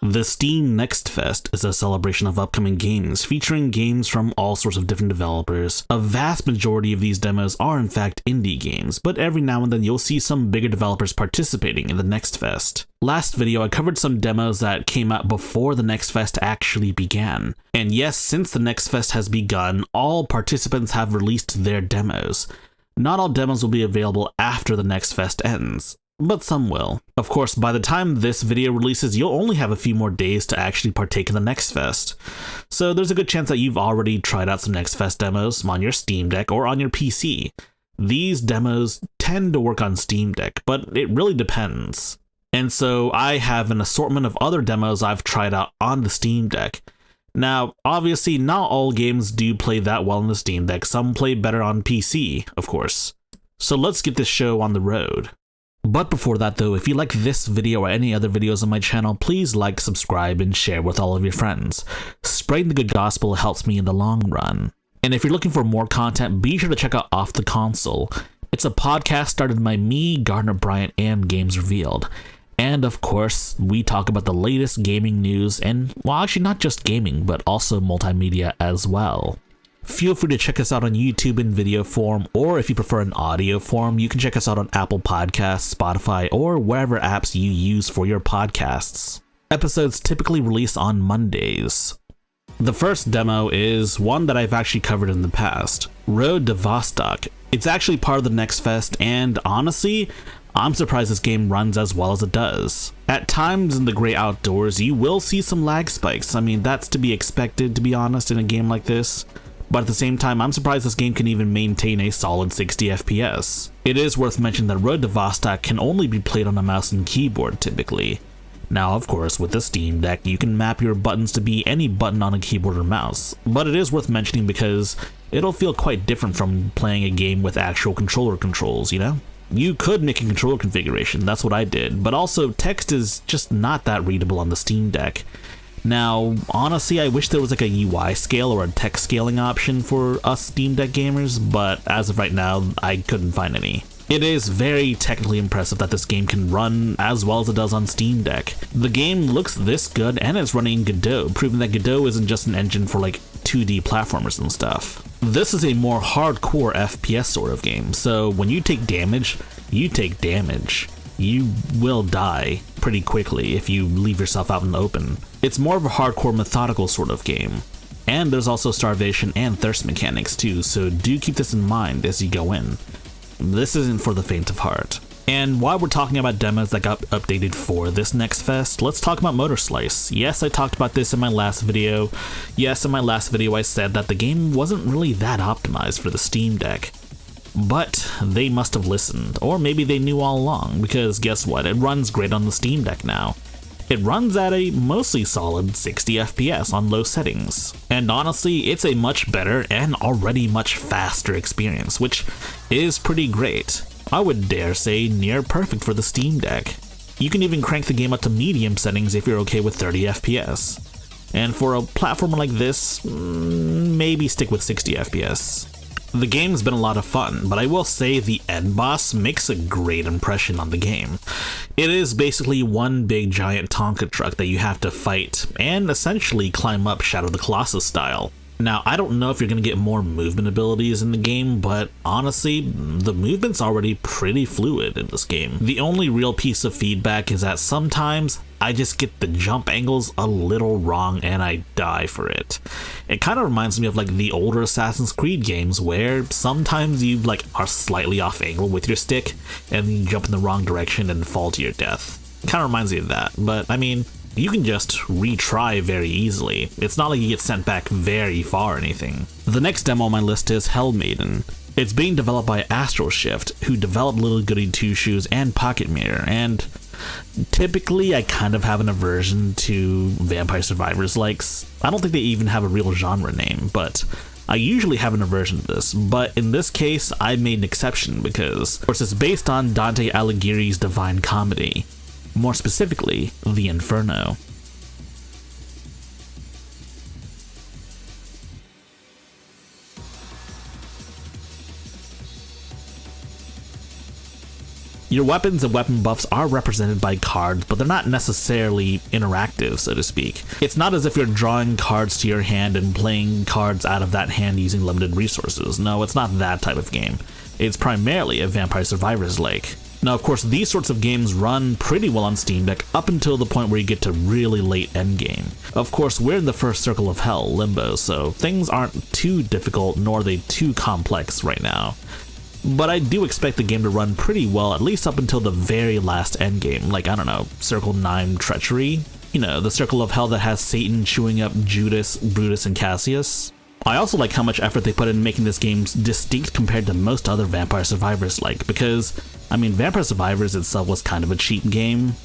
The Steam NextFest is a celebration of upcoming games, featuring games from all sorts of different developers. A vast majority of these demos are in fact indie games, but every now and then you'll see some bigger developers participating in the NextFest. Last video I covered some demos that came out before the NextFest actually began. And yes, since the NextFest has begun, all participants have released their demos. Not all demos will be available after the NextFest ends, but some will. Of course, by the time this video releases, you'll only have a few more days to actually partake in the NextFest. So there's a good chance that you've already tried out some NextFest demos on your Steam Deck or on your PC. These demos tend to work on Steam Deck, but it really depends. And so I have an assortment of other demos I've tried out on the Steam Deck. Now, obviously, not all games do play that well on the Steam Deck. Some play better on PC, of course. So let's get this show on the road. But before that though, if you like this video or any other videos on my channel, please like, subscribe, and share with all of your friends. Spreading the good gospel helps me in the long run. And if you're looking for more content, be sure to check out Off the Console. It's a podcast started by me, Gardner Bryant, and Games Revealed. And of course, we talk about the latest gaming news and, well, actually not just gaming, but also multimedia as well. Feel free to check us out on YouTube in video form, or if you prefer an audio form, you can check us out on Apple Podcasts, Spotify, or wherever apps you use for your podcasts. Episodes typically release on Mondays. The first demo is one that I've actually covered in the past, Road to Vostok. It's actually part of the NextFest, and honestly, I'm surprised this game runs as well as it does. At times in the great outdoors, you will see some lag spikes. I mean, that's to be expected, to be honest, in a game like this. But at the same time, I'm surprised this game can even maintain a solid 60 FPS. It is worth mentioning that Road to Vostok can only be played on a mouse and keyboard typically. Now, of course, with the Steam Deck, you can map your buttons to be any button on a keyboard or mouse, but it is worth mentioning because it'll feel quite different from playing a game with actual controller controls, you know? You could make a controller configuration, that's what I did, but also text is just not that readable on the Steam Deck. Now, honestly, I wish there was like a UI scale or a text scaling option for us Steam Deck gamers, but as of right now, I couldn't find any. It is very technically impressive that this game can run as well as it does on Steam Deck. The game looks this good and it's running Godot, proving that Godot isn't just an engine for like 2D platformers and stuff. This is a more hardcore FPS sort of game, so when you take damage, you take damage. You will die pretty quickly if you leave yourself out in the open. It's more of a hardcore methodical sort of game. And there's also starvation and thirst mechanics too, so do keep this in mind as you go in. This isn't for the faint of heart. And while we're talking about demos that got updated for this NextFest, let's talk about Motor Slice. Yes, I talked about this in my last video. Yes, in my last video I said that the game wasn't really that optimized for the Steam Deck. But they must have listened, or maybe they knew all along, because guess what, it runs great on the Steam Deck now. It runs at a mostly solid 60 FPS on low settings, and honestly, it's a much better and already much faster experience, which is pretty great. I would dare say near perfect for the Steam Deck. You can even crank the game up to medium settings if you're okay with 30 FPS. And for a platformer like this, maybe stick with 60 FPS. The game's been a lot of fun, but I will say the end boss makes a great impression on the game. It is basically one big giant Tonka truck that you have to fight and essentially climb up Shadow of the Colossus style. Now, I don't know if you're going to get more movement abilities in the game, but honestly, the movement's already pretty fluid in this game. The only real piece of feedback is that sometimes I just get the jump angles a little wrong and I die for it. It kind of reminds me of like the older Assassin's Creed games where sometimes you like are slightly off angle with your stick and you jump in the wrong direction and fall to your death. Kind of reminds me of that, but I mean, you can just retry very easily. It's not like you get sent back very far or anything. The next demo on my list is Maiden. It's being developed by Astral Shift, who developed Little Goody Two Shoes and Pocket Mirror, and typically I kind of have an aversion to Vampire Survivors likes. I don't think they even have a real genre name, but I usually have an aversion to this, but in this case I made an exception because, of course, it's based on Dante Alighieri's Divine Comedy. More specifically, the Inferno. Your weapons and weapon buffs are represented by cards, but they're not necessarily interactive, so to speak. It's not as if you're drawing cards to your hand and playing cards out of that hand using limited resources. No, it's not that type of game. It's primarily a Vampire Survivors-like. Now, of course, these sorts of games run pretty well on Steam Deck up until the point where you get to really late endgame. Of course, we're in the first circle of hell, Limbo, so things aren't too difficult nor are they too complex right now. But I do expect the game to run pretty well, at least up until the very last endgame, like, I don't know, Circle 9 Treachery? You know, the circle of hell that has Satan chewing up Judas, Brutus, and Cassius. I also like how much effort they put in making this game distinct compared to most other Vampire Survivors like, because, I mean, Vampire Survivors itself was kind of a cheap game,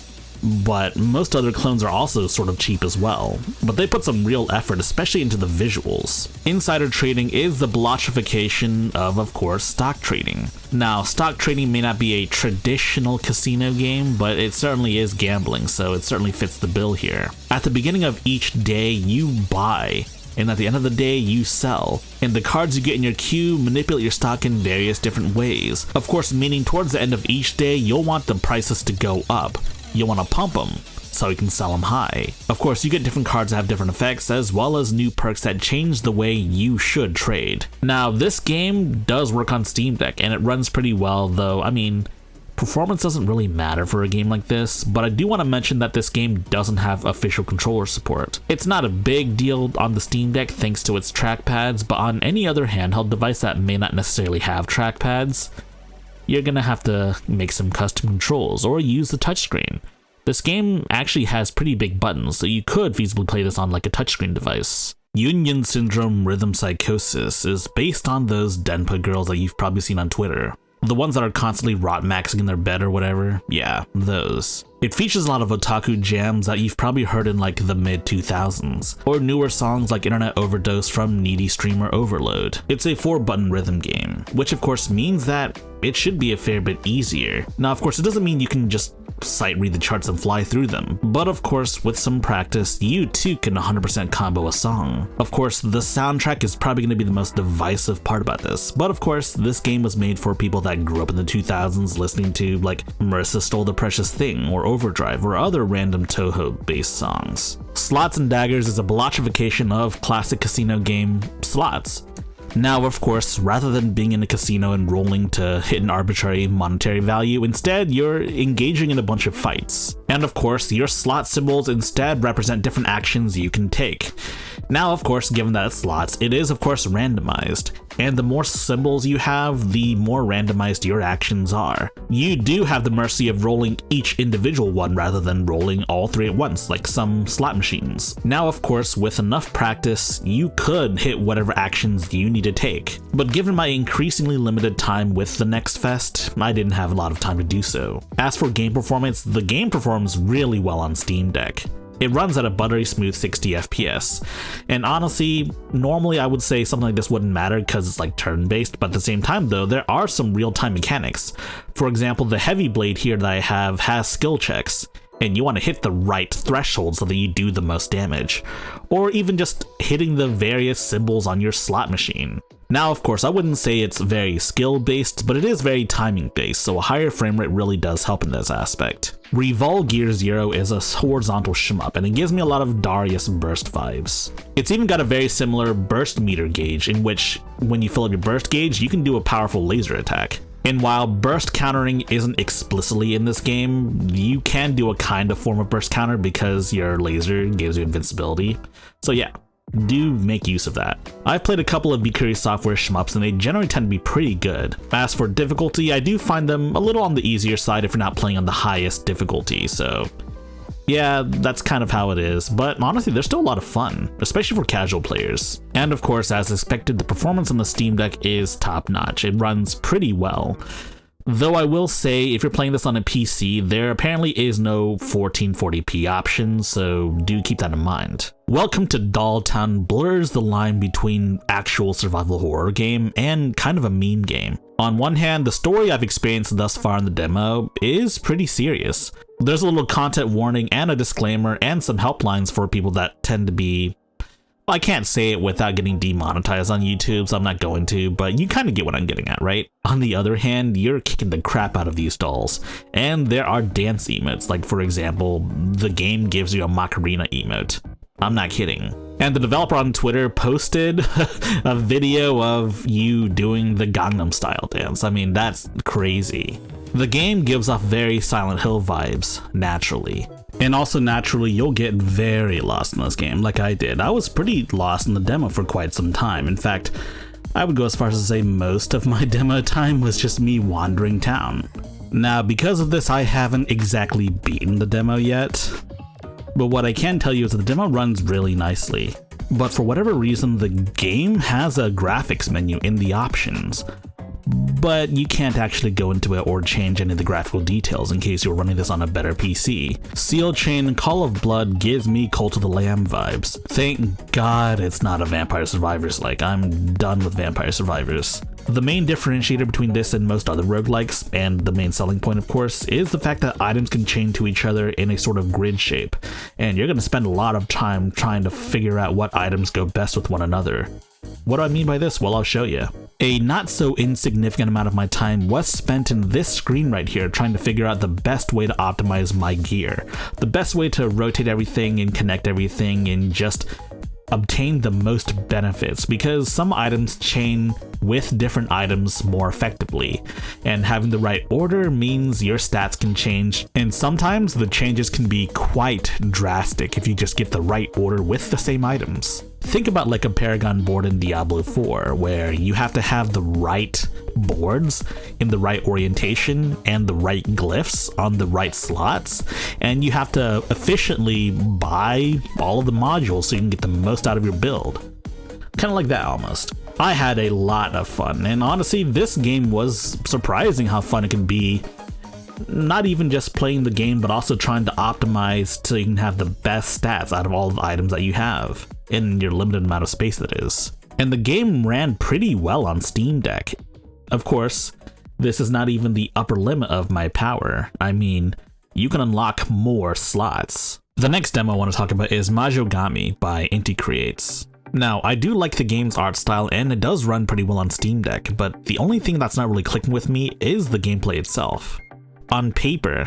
but most other clones are also sort of cheap as well. But they put some real effort, especially into the visuals. Insider trading is the blotchification of course, stock trading. Now, stock trading may not be a traditional casino game, but it certainly is gambling, so it certainly fits the bill here. At the beginning of each day, you buy, and at the end of the day, you sell. And the cards you get in your queue manipulate your stock in various different ways. Of course, meaning towards the end of each day, you'll want the prices to go up. You'll want to pump them, so you can sell them high. Of course, you get different cards that have different effects, as well as new perks that change the way you should trade. Now, this game does work on Steam Deck, and it runs pretty well, though, I mean, performance doesn't really matter for a game like this, but I do want to mention that this game doesn't have official controller support. It's not a big deal on the Steam Deck thanks to its trackpads, but on any other handheld device that may not necessarily have trackpads, you're gonna have to make some custom controls or use the touchscreen. This game actually has pretty big buttons, so you could feasibly play this on like a touchscreen device. Union Syndrome Rhythm Psychosis is based on those Denpa girls that you've probably seen on Twitter. The ones that are constantly rot-maxing in their bed or whatever. Yeah, those. It features a lot of otaku jams that you've probably heard in like the mid-2000s, or newer songs like Internet Overdose from needy streamer Overload. It's a 4-button rhythm game, which of course means that it should be a fair bit easier. Now, of course, it doesn't mean you can just sight read the charts and fly through them, but of course, with some practice, you too can 100% combo a song. Of course, the soundtrack is probably going to be the most divisive part about this, but of course, this game was made for people that grew up in the 2000s listening to like Marissa Stole the Precious Thing or Overdrive or other random Toho-based songs. Slots and Daggers is a blotchification of classic casino game Slots. Now, of course, rather than being in a casino and rolling to hit an arbitrary monetary value, instead you're engaging in a bunch of fights. And of course, your slot symbols instead represent different actions you can take. Now, of course, given that it's slots, it is of course randomized, and the more symbols you have, the more randomized your actions are. You do have the mercy of rolling each individual one rather than rolling all 3 at once, like some slot machines. Now, of course, with enough practice, you could hit whatever actions you need to take. But given my increasingly limited time with the NextFest, I didn't have a lot of time to do so. As for game performance, the game performs really well on Steam Deck. It runs at a buttery smooth 60 FPS, and honestly, normally I would say something like this wouldn't matter because it's like turn-based, but at the same time though, there are some real-time mechanics. For example, the heavy blade here that I have has skill checks, and you want to hit the right threshold so that you do the most damage, or even just hitting the various symbols on your slot machine. Now, of course, I wouldn't say it's very skill-based, but it is very timing-based, so a higher frame rate really does help in this aspect. Revolve Gear Zero is a horizontal shmup, and it gives me a lot of Darius Burst vibes. It's even got a very similar burst meter gauge, in which, when you fill up your burst gauge, you can do a powerful laser attack. And while burst countering isn't explicitly in this game, you can do a kind of form of burst counter because your laser gives you invincibility. So yeah, do make use of that. I've played a couple of Be Curious Software shmups and they generally tend to be pretty good. As for difficulty, I do find them a little on the easier side if you're not playing on the highest difficulty, so yeah, that's kind of how it is, but honestly, they're still a lot of fun, especially for casual players. And of course, as expected, the performance on the Steam Deck is top-notch. It runs pretty well. Though I will say, if you're playing this on a PC, there apparently is no 1440p option, so do keep that in mind. Welcome to Dolltown blurs the line between actual survival horror game and kind of a meme game. On one hand, the story I've experienced thus far in the demo is pretty serious. There's a little content warning and a disclaimer and some helplines for people that tend to be I can't say it without getting demonetized on YouTube, so I'm not going to, but you kind of get what I'm getting at, right? On the other hand, you're kicking the crap out of these dolls, and there are dance emotes, like for example, the game gives you a Macarena emote. I'm not kidding. And the developer on Twitter posted a video of you doing the Gangnam Style dance. I mean, that's crazy. The game gives off very Silent Hill vibes, naturally. And also naturally, you'll get very lost in this game, like I did. I was pretty lost in the demo for quite some time. In fact, I would go as far as to say most of my demo time was just me wandering town. Now, because of this, I haven't exactly beaten the demo yet. But what I can tell you is that the demo runs really nicely. But for whatever reason, the game has a graphics menu in the options. But you can't actually go into it or change any of the graphical details in case you're running this on a better PC. Seal Chain Call of Blood gives me Cult of the Lamb vibes. Thank God it's not a Vampire Survivors like. I'm done with Vampire Survivors. The main differentiator between this and most other roguelikes, and the main selling point of course, is the fact that items can chain to each other in a sort of grid shape, and you're going to spend a lot of time trying to figure out what items go best with one another. What do I mean by this? Well, I'll show you. A not so insignificant amount of my time was spent in this screen right here trying to figure out the best way to optimize my gear, the best way to rotate everything and connect everything and just obtain the most benefits, because some items chain with different items more effectively, and having the right order means your stats can change, and sometimes the changes can be quite drastic if you just get the right order with the same items. Think about like a Paragon board in Diablo 4, where you have to have the right boards in the right orientation and the right glyphs on the right slots, and you have to efficiently buy all of the modules so you can get the most out of your build. Kind of like that almost. I had a lot of fun, and honestly, this game was surprising how fun it can be. Not even just playing the game, but also trying to optimize so you can have the best stats out of all the items that you have in your limited amount of space that is. And the game ran pretty well on Steam Deck. Of course, this is not even the upper limit of my power. I mean, you can unlock more slots. The next demo I want to talk about is Majouami by Creditts. Now, I do like the game's art style and it does run pretty well on Steam Deck, but the only thing that's not really clicking with me is the gameplay itself. On paper,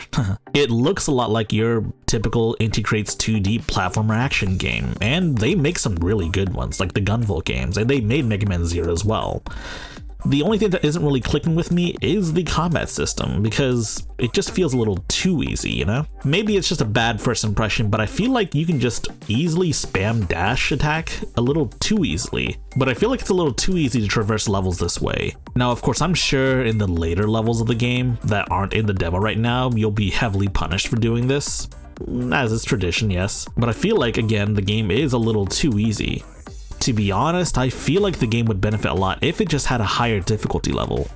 it looks a lot like your typical Creditts 2D platformer action game, and they make some really good ones, like the Gunvolt games, and they made Mega Man Zero as well. The only thing that isn't really clicking with me is the combat system, because it just feels a little too easy, you know? Maybe it's just a bad first impression, but I feel like you can just easily spam dash attack a little too easily. But I feel like it's a little too easy to traverse levels this way. Now, of course, I'm sure in the later levels of the game that aren't in the demo right now, you'll be heavily punished for doing this, as is tradition, yes. But I feel like, again, the game is a little too easy. To be honest, I feel like the game would benefit a lot if it just had a higher difficulty level,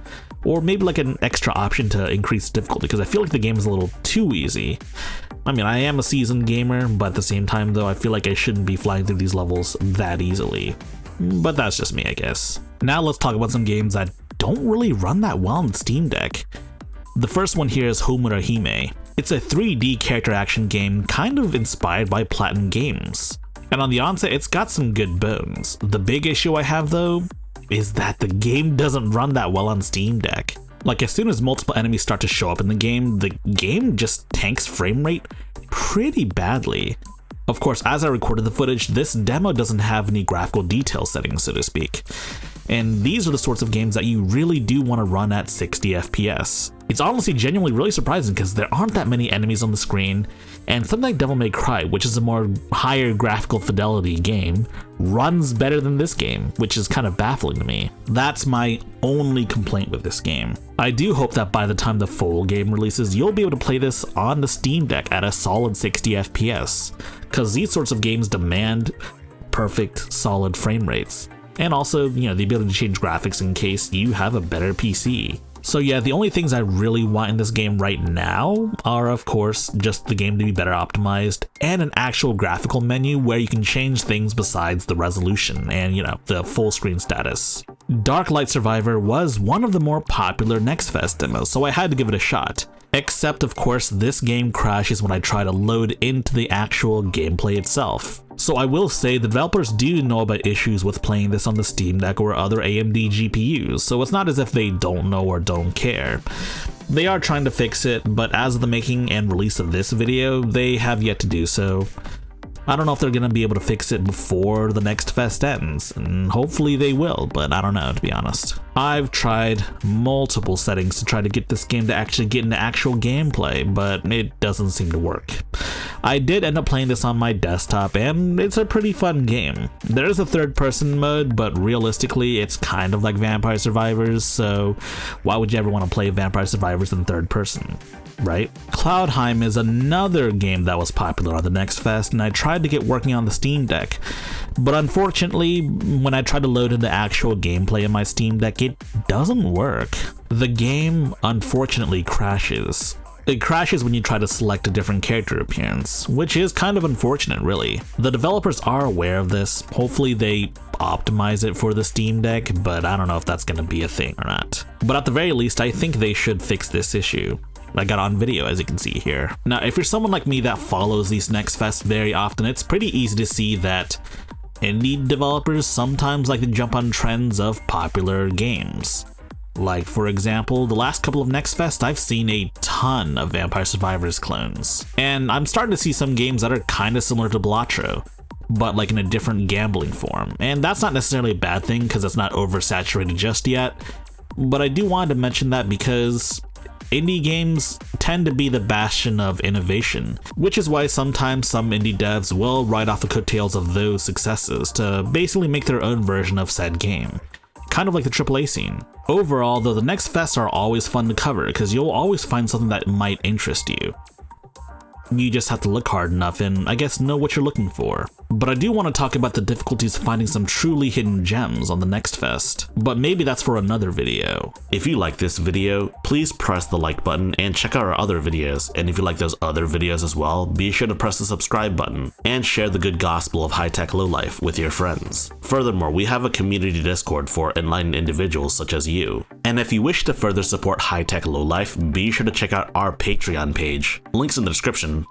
or maybe like an extra option to increase difficulty, because I feel like the game is a little too easy. I mean, I am a seasoned gamer, but at the same time though, I feel like I shouldn't be flying through these levels that easily. But that's just me, I guess. Now let's talk about some games that don't really run that well on Steam Deck. The first one here is Homura Hime. It's a 3D character action game kind of inspired by Platinum Games. And on the onset, it's got some good bones. The big issue I have though is that the game doesn't run that well on Steam Deck. Like, as soon as multiple enemies start to show up in the game just tanks frame rate pretty badly. Of course, as I recorded the footage, this demo doesn't have any graphical detail settings, so to speak. And these are the sorts of games that you really do want to run at 60 FPS. It's honestly genuinely really surprising because there aren't that many enemies on the screen, and something like Devil May Cry, which is a more higher graphical fidelity game, runs better than this game, which is kind of baffling to me. That's my only complaint with this game. I do hope that by the time the full game releases, you'll be able to play this on the Steam Deck at a solid 60 FPS, because these sorts of games demand perfect, solid frame rates. And also, you know, the ability to change graphics in case you have a better PC. So yeah, the only things I really want in this game right now are, of course, just the game to be better optimized and an actual graphical menu where you can change things besides the resolution and, you know, the full screen status. Dark Light Survivor was one of the more popular NextFest demos, so I had to give it a shot. Except, of course, this game crashes when I try to load into the actual gameplay itself. So I will say the developers do know about issues with playing this on the Steam Deck or other AMD GPUs, so it's not as if they don't know or don't care. They are trying to fix it, but as of the making and release of this video, they have yet to do so. I don't know if they're going to be able to fix it before the NextFest ends, and hopefully they will, but I don't know, to be honest. I've tried multiple settings to try to get this game to actually get into actual gameplay, but it doesn't seem to work. I did end up playing this on my desktop, and it's a pretty fun game. There is a third-person mode, but realistically, it's kind of like Vampire Survivors, so why would you ever want to play Vampire Survivors in third person? Right? Cloudheim is another game that was popular on the NextFest, and I tried to get working on the Steam Deck, but unfortunately, when I tried to load in the actual gameplay in my Steam Deck, it doesn't work. The game, unfortunately, crashes. It crashes when you try to select a different character appearance, which is kind of unfortunate, really. The developers are aware of this. Hopefully they optimize it for the Steam Deck, but I don't know if that's going to be a thing or not. But at the very least, I think they should fix this issue. I got on video, as you can see here. Now, if you're someone like me that follows these NextFests very often, it's pretty easy to see that indie developers sometimes like to jump on trends of popular games. Like, for example, the last couple of NextFest, I've seen a ton of Vampire Survivors clones. And I'm starting to see some games that are kind of similar to Blatro, but like in a different gambling form. And that's not necessarily a bad thing because it's not oversaturated just yet. But I do want to mention that because indie games tend to be the bastion of innovation, which is why sometimes some indie devs will ride off the coattails of those successes to basically make their own version of said game. Kind of like the AAA scene. Overall, though, the NextFests are always fun to cover because you'll always find something that might interest you. You just have to look hard enough and, I guess, know what you're looking for. But I do want to talk about the difficulties finding some truly hidden gems on the NextFest, but maybe that's for another video. If you like this video, please press the like button and check out our other videos, and if you like those other videos as well, be sure to press the subscribe button and share the good gospel of high-tech lowlife with your friends. Furthermore, we have a community Discord for enlightened individuals such as you. And if you wish to further support high-tech lowlife, be sure to check out our Patreon page. Links in the description.